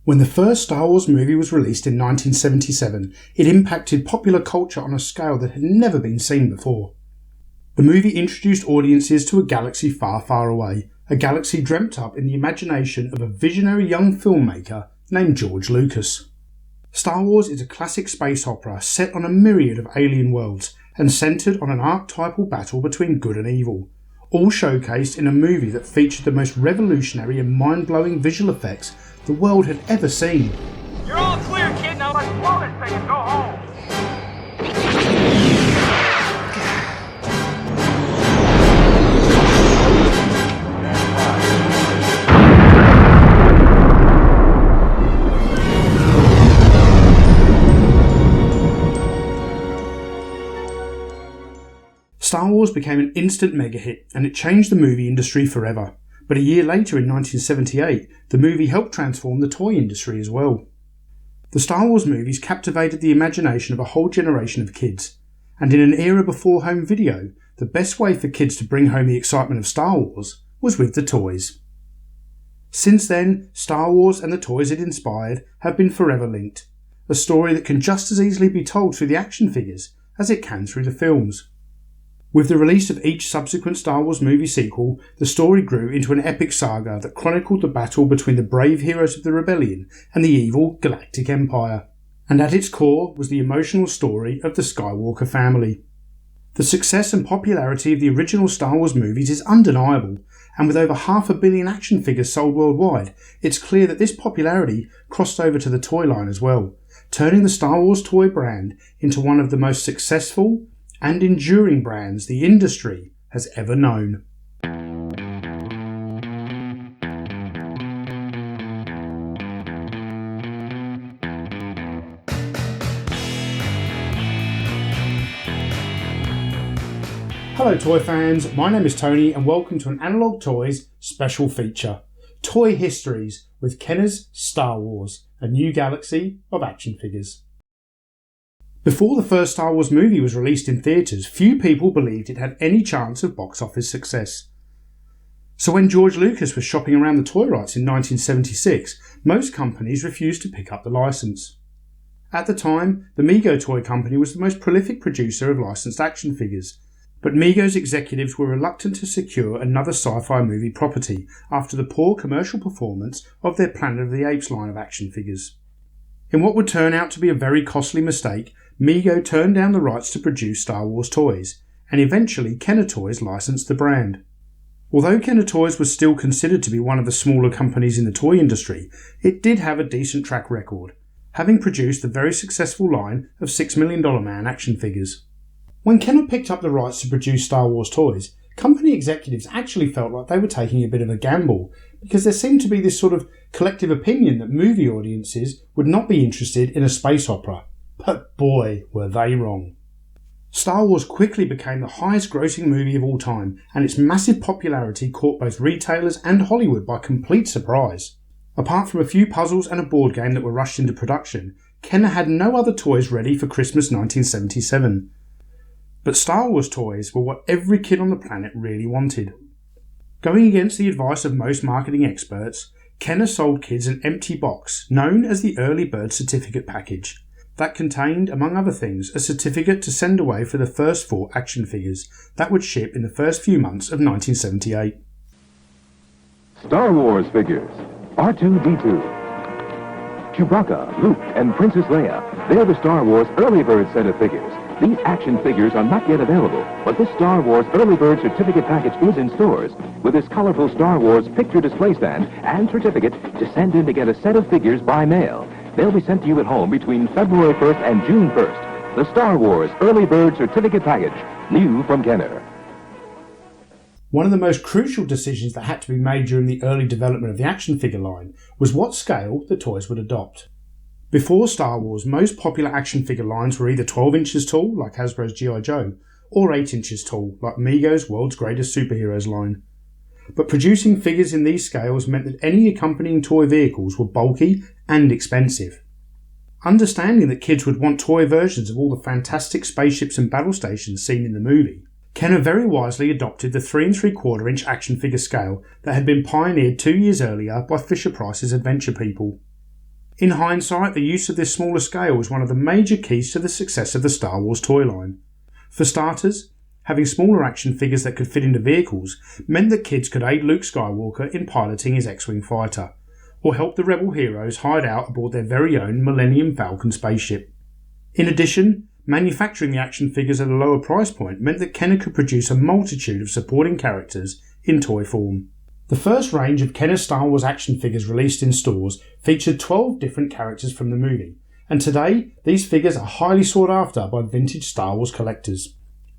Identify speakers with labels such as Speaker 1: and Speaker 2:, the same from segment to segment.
Speaker 1: When the first Star Wars movie was released in 1977, it impacted popular culture on a scale that had never been seen before. The movie introduced audiences to a galaxy far, far away, a galaxy dreamt up in the imagination of a visionary young filmmaker named George Lucas. Star Wars is a classic space opera set on a myriad of alien worlds and centred on an archetypal battle between good and evil, all showcased in a movie that featured the most revolutionary and mind-blowing visual effects the world had ever seen.
Speaker 2: You're all clear, kid. Now let's blow this thing and go home.
Speaker 1: Star Wars became an instant mega hit and it changed the movie industry forever. But a year later in 1978, the movie helped transform the toy industry as well. The Star Wars movies captivated the imagination of a whole generation of kids, and in an era before home video, the best way for kids to bring home the excitement of Star Wars was with the toys. Since then, Star Wars and the toys it inspired have been forever linked, a story that can just as easily be told through the action figures as it can through the films. With the release of each subsequent Star Wars movie sequel, the story grew into an epic saga that chronicled the battle between the brave heroes of the Rebellion and the evil Galactic Empire. And at its core was the emotional story of the Skywalker family. The success and popularity of the original Star Wars movies is undeniable, and with over 500 million action figures sold worldwide, it's clear that this popularity crossed over to the toy line as well, turning the Star Wars toy brand into one of the most successful and enduring brands the industry has ever known. Hello toy fans, my name is Tony and welcome to an Analog Toys special feature, Toy Histories with Kenner's Star Wars, a new galaxy of action figures. Before the first Star Wars movie was released in theatres, few people believed it had any chance of box office success. So when George Lucas was shopping around the toy rights in 1976, most companies refused to pick up the licence. At the time, the Mego toy company was the most prolific producer of licensed action figures, but Mego's executives were reluctant to secure another sci-fi movie property after the poor commercial performance of their Planet of the Apes line of action figures. In what would turn out to be a very costly mistake, Mego turned down the rights to produce Star Wars toys, and eventually Kenner Toys licensed the brand. Although Kenner Toys was still considered to be one of the smaller companies in the toy industry, it did have a decent track record, having produced the very successful line of $6 Million Man action figures. When Kenner picked up the rights to produce Star Wars toys, company executives actually felt like they were taking a bit of a gamble, because there seemed to be this sort of collective opinion that movie audiences would not be interested in a space opera. But boy, were they wrong. Star Wars quickly became the highest grossing movie of all time, and its massive popularity caught both retailers and Hollywood by complete surprise. Apart from a few puzzles and a board game that were rushed into production, Kenner had no other toys ready for Christmas 1977. But Star Wars toys were what every kid on the planet really wanted. Going against the advice of most marketing experts, Kenner sold kids an empty box known as the Early Bird Certificate Package. That contained, among other things, a certificate to send away for the first 4 action figures that would ship in the first few months of 1978.
Speaker 3: Star Wars figures. R2-D2. Chewbacca, Luke, and Princess Leia. They're the Star Wars Early Bird set of figures. These action figures are not yet available, but this Star Wars Early Bird Certificate Package is in stores, with this colorful Star Wars picture display stand and certificate to send in to get a set of figures by mail. They'll be sent to you at home between February 1st and June 1st. The Star Wars Early Bird Certificate Package, new from Kenner.
Speaker 1: One of the most crucial decisions that had to be made during the early development of the action figure line was what scale the toys would adopt. Before Star Wars, most popular action figure lines were either 12 inches tall, like Hasbro's G.I. Joe, or 8 inches tall, like Mego's World's Greatest Superheroes line. But producing figures in these scales meant that any accompanying toy vehicles were bulky and expensive. Understanding that kids would want toy versions of all the fantastic spaceships and battle stations seen in the movie, Kenner very wisely adopted the 3 3/4 inch action figure scale that had been pioneered 2 years earlier by Fisher-Price's Adventure People. In hindsight, the use of this smaller scale was one of the major keys to the success of the Star Wars toy line. For starters, having smaller action figures that could fit into vehicles meant that kids could aid Luke Skywalker in piloting his X-Wing fighter, or help the rebel heroes hide out aboard their very own Millennium Falcon spaceship. In addition, manufacturing the action figures at a lower price point meant that Kenner could produce a multitude of supporting characters in toy form. The first range of Kenner Star Wars action figures released in stores featured 12 different characters from the movie, and today these figures are highly sought after by vintage Star Wars collectors.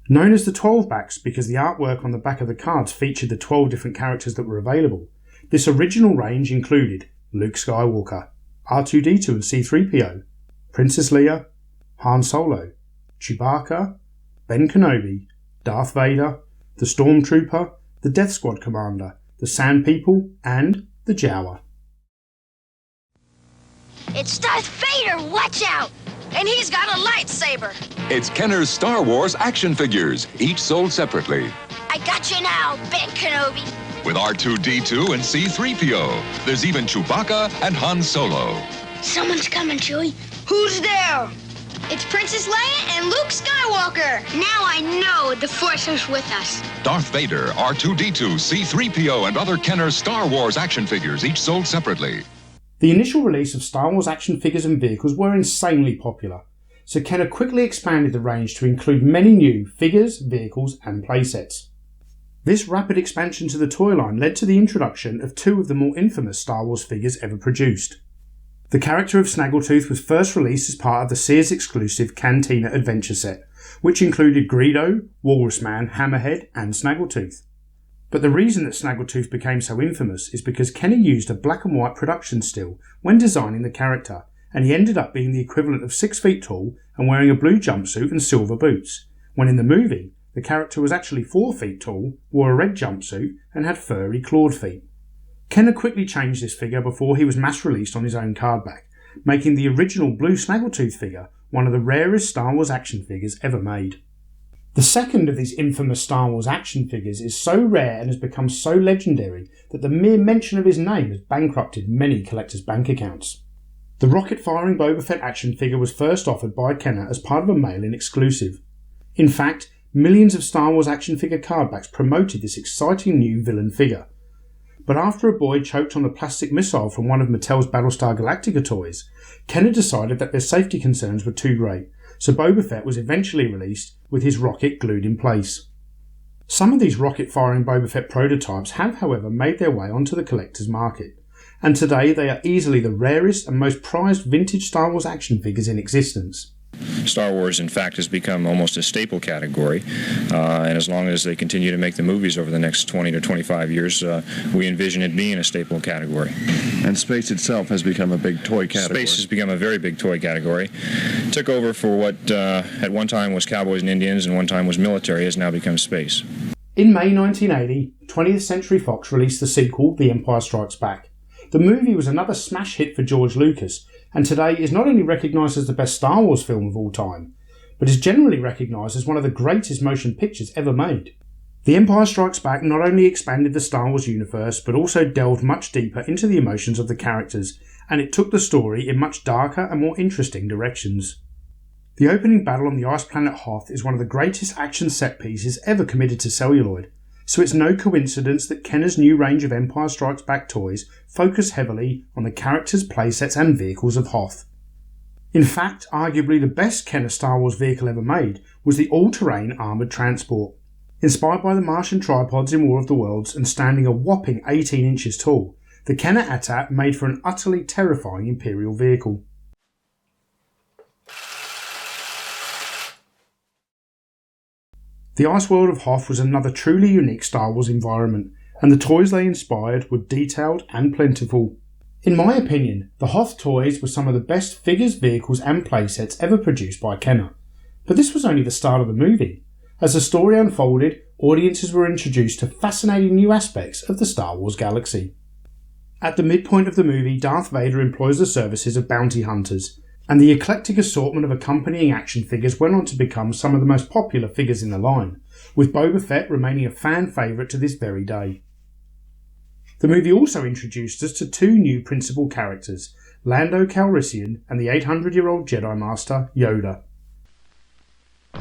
Speaker 1: Known as the 12 backs because the artwork on the back of the cards featured the 12 different characters that were available, this original range included Luke Skywalker, R2-D2 and C-3PO, Princess Leia, Han Solo, Chewbacca, Ben Kenobi, Darth Vader, the Stormtrooper, the Death Squad Commander, the Sand People, and the Jawa.
Speaker 4: It's Darth Vader, watch out! And he's got a lightsaber.
Speaker 5: It's Kenner's Star Wars action figures, each sold separately.
Speaker 4: I got you now, Ben Kenobi.
Speaker 5: With R2-D2 and C-3PO. There's even Chewbacca and Han Solo.
Speaker 4: Someone's coming, Chewie. Who's there? It's Princess Leia and Luke Skywalker. Now I know the Force is with us.
Speaker 5: Darth Vader, R2-D2, C-3PO, and other Kenner Star Wars action figures, each sold separately.
Speaker 1: The initial release of Star Wars action figures and vehicles were insanely popular, so Kenner quickly expanded the range to include many new figures, vehicles, and playsets. This rapid expansion to the toy line led to the introduction of two of the more infamous Star Wars figures ever produced. The character of Snaggletooth was first released as part of the Sears exclusive Cantina Adventure set, which included Greedo, Walrus Man, Hammerhead, and Snaggletooth. But the reason that Snaggletooth became so infamous is because Kenner used a black and white production still when designing the character, and he ended up being the equivalent of 6 feet tall and wearing a blue jumpsuit and silver boots, when in the movie the character was actually 4 feet tall, wore a red jumpsuit, and had furry clawed feet. Kenner quickly changed this figure before he was mass released on his own card back, making the original blue Snaggletooth figure one of the rarest Star Wars action figures ever made. The second of these infamous Star Wars action figures is so rare and has become so legendary that the mere mention of his name has bankrupted many collectors' bank accounts. The rocket-firing Boba Fett action figure was first offered by Kenner as part of a mail-in exclusive. In fact, millions of Star Wars action figure cardbacks promoted this exciting new villain figure. But after a boy choked on a plastic missile from one of Mattel's Battlestar Galactica toys, Kenner decided that their safety concerns were too great, so Boba Fett was eventually released with his rocket glued in place. Some of these rocket-firing Boba Fett prototypes have, however, made their way onto the collector's market, and today they are easily the rarest and most prized vintage Star Wars action figures in existence.
Speaker 6: Star Wars, in fact, has become almost a staple category, and as long as they continue to make the movies over the next 20 to 25 years, we envision it being a staple category.
Speaker 7: And space itself has become a big toy category.
Speaker 6: Space has become a very big toy category. Took over for what at one time was cowboys and Indians and one time was military, has now become space.
Speaker 1: In May 1980, 20th Century Fox released the sequel, The Empire Strikes Back. The movie was another smash hit for George Lucas, and today is not only recognised as the best Star Wars film of all time, but is generally recognised as one of the greatest motion pictures ever made. The Empire Strikes Back not only expanded the Star Wars universe, but also delved much deeper into the emotions of the characters, and it took the story in much darker and more interesting directions. The opening battle on the ice planet Hoth is one of the greatest action set pieces ever committed to celluloid, so it's no coincidence that Kenner's new range of Empire Strikes Back toys focus heavily on the characters, playsets and vehicles of Hoth. In fact, arguably the best Kenner Star Wars vehicle ever made was the all-terrain armoured transport. Inspired by the Martian tripods in War of the Worlds and standing a whopping 18 inches tall, the Kenner AT-AT made for an utterly terrifying Imperial vehicle. The ice world of Hoth was another truly unique Star Wars environment, and the toys they inspired were detailed and plentiful. In my opinion, the Hoth toys were some of the best figures, vehicles and playsets ever produced by Kenner. But this was only the start of the movie. As the story unfolded, audiences were introduced to fascinating new aspects of the Star Wars galaxy. At the midpoint of the movie, Darth Vader employs the services of bounty hunters, and the eclectic assortment of accompanying action figures went on to become some of the most popular figures in the line, with Boba Fett remaining a fan favourite to this very day. The movie also introduced us to two new principal characters, Lando Calrissian and the 800-year-old Jedi Master Yoda.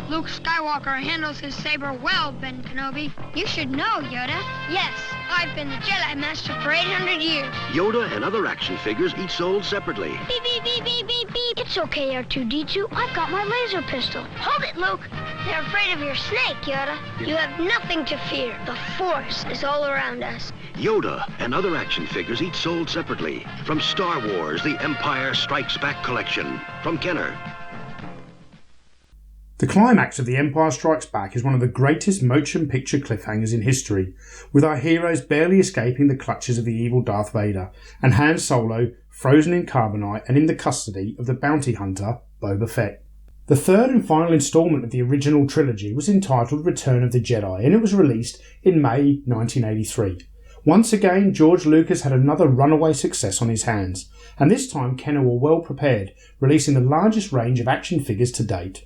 Speaker 4: Luke Skywalker handles his saber well, Ben Kenobi. You should know, Yoda. Yes, I've been the Jedi Master for 800 years.
Speaker 8: Yoda and other action figures each sold separately.
Speaker 4: Beep, beep, beep, beep, beep, beep. It's okay, R2-D2. I've got my laser pistol. Hold it, Luke. They're afraid of your snake, Yoda. You have nothing to fear. The Force is all around us.
Speaker 8: Yoda and other action figures each sold separately. From Star Wars, The Empire Strikes Back collection. From Kenner.
Speaker 1: The climax of The Empire Strikes Back is one of the greatest motion picture cliffhangers in history, with our heroes barely escaping the clutches of the evil Darth Vader, and Han Solo frozen in carbonite and in the custody of the bounty hunter Boba Fett. The third and final instalment of the original trilogy was entitled Return of the Jedi, and it was released in May 1983. Once again, George Lucas had another runaway success on his hands, and this time Kenner were well prepared, releasing the largest range of action figures to date.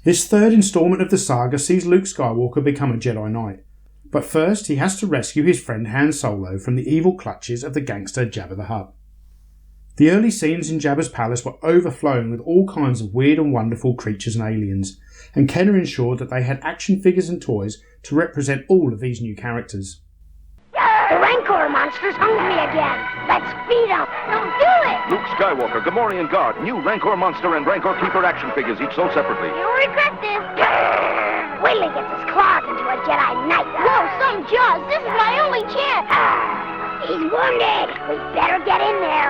Speaker 1: This third instalment of the saga sees Luke Skywalker become a Jedi Knight, but first he has to rescue his friend Han Solo from the evil clutches of the gangster Jabba the Hutt. The early scenes in Jabba's palace were overflowing with all kinds of weird and wonderful creatures and aliens, and Kenner ensured that they had action figures and toys to represent all of these new characters.
Speaker 4: The Rancor monster's hungry again. Let's feed him. Don't do it.
Speaker 9: Luke Skywalker, Gamorrean Guard, new Rancor Monster and Rancor Keeper action figures, each sold separately.
Speaker 4: You'll regret this. Wait till he gets his claws into a Jedi Knight. Whoa, some Jaws. This is my only chance. He's wounded. We better get in there.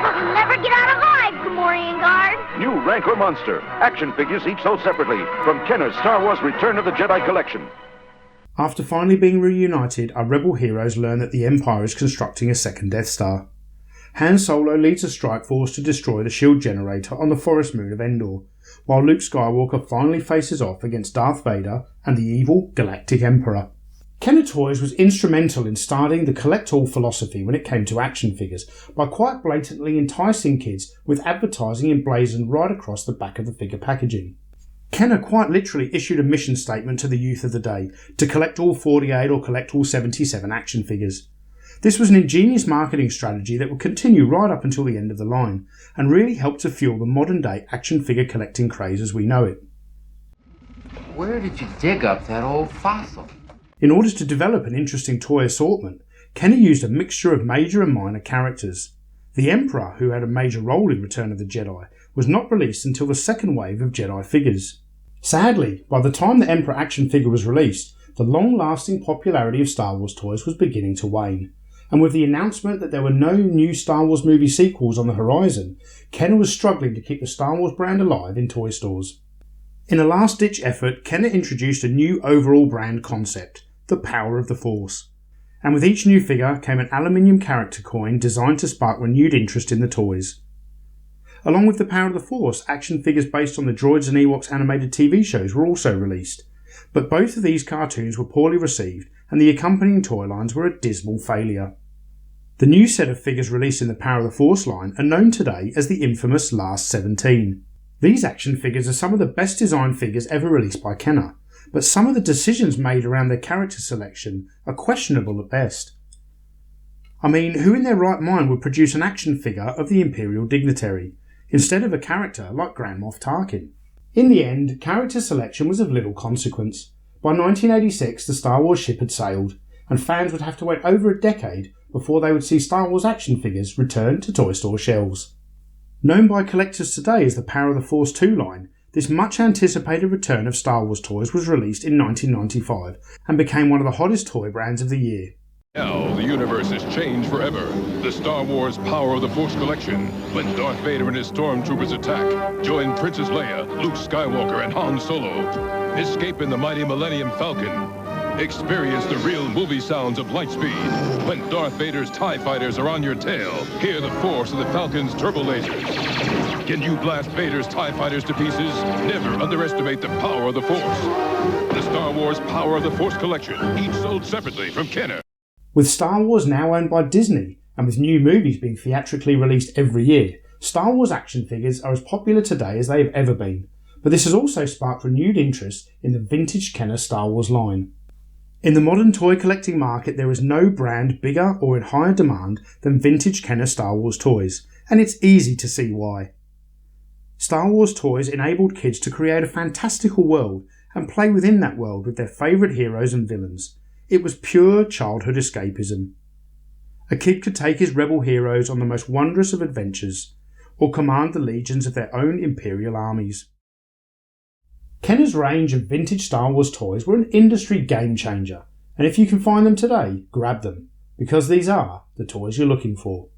Speaker 4: He'll never get out alive, Gamorrean Guard.
Speaker 9: New Rancor Monster, action figures, each sold separately. From Kenner's Star Wars Return of the Jedi collection.
Speaker 1: After finally being reunited, our rebel heroes learn that the Empire is constructing a second Death Star. Han Solo leads a strike force to destroy the shield generator on the forest moon of Endor, while Luke Skywalker finally faces off against Darth Vader and the evil Galactic Emperor. Kenner Toys was instrumental in starting the collect-all philosophy when it came to action figures by quite blatantly enticing kids with advertising emblazoned right across the back of the figure packaging. Kenner quite literally issued a mission statement to the youth of the day to collect all 48 or collect all 77 action figures. This was an ingenious marketing strategy that would continue right up until the end of the line, and really helped to fuel the modern day action figure collecting craze as we know it.
Speaker 10: Where did you dig up that old fossil?
Speaker 1: In order to develop an interesting toy assortment, Kenner used a mixture of major and minor characters. The Emperor, who had a major role in Return of the Jedi, was not released until the second wave of Jedi figures. Sadly, by the time the Emperor action figure was released, the long-lasting popularity of Star Wars toys was beginning to wane, and with the announcement that there were no new Star Wars movie sequels on the horizon, Kenner was struggling to keep the Star Wars brand alive in toy stores. In a last-ditch effort, Kenner introduced a new overall brand concept, the Power of the Force, and with each new figure came an aluminium character coin designed to spark renewed interest in the toys. Along with the Power of the Force, action figures based on the Droids and Ewoks animated TV shows were also released, but both of these cartoons were poorly received and the accompanying toy lines were a dismal failure. The new set of figures released in the Power of the Force line are known today as the infamous Last 17. These action figures are some of the best designed figures ever released by Kenner, but some of the decisions made around their character selection are questionable at best. I mean, who in their right mind would produce an action figure of the Imperial dignitary, instead of a character like Grand Moff Tarkin? In the end, character selection was of little consequence. By 1986, the Star Wars ship had sailed, and fans would have to wait over a decade before they would see Star Wars action figures return to toy store shelves. Known by collectors today as the Power of the Force 2 line, this much anticipated return of Star Wars toys was released in 1995 and became one of the hottest toy brands of the year.
Speaker 5: Now the universe has changed forever. The Star Wars Power of the Force collection. When Darth Vader and his stormtroopers attack, join Princess Leia, Luke Skywalker, and Han Solo. Escape in the mighty Millennium Falcon. Experience the real movie sounds of light speed. When Darth Vader's TIE fighters are on your tail, hear the force of the Falcon's turbo lasers. Can you blast Vader's TIE fighters to pieces? Never underestimate the power of the Force. The Star Wars Power of the Force collection, each sold separately from Kenner.
Speaker 1: With Star Wars now owned by Disney, and with new movies being theatrically released every year, Star Wars action figures are as popular today as they have ever been, but this has also sparked renewed interest in the vintage Kenner Star Wars line. In the modern toy collecting market, there is no brand bigger or in higher demand than vintage Kenner Star Wars toys, and it's easy to see why. Star Wars toys enabled kids to create a fantastical world and play within that world with their favourite heroes and villains. It was pure childhood escapism. A kid could take his rebel heroes on the most wondrous of adventures, or command the legions of their own Imperial armies. Kenner's range of vintage Star Wars toys were an industry game changer, and if you can find them today, grab them, because these are the toys you're looking for.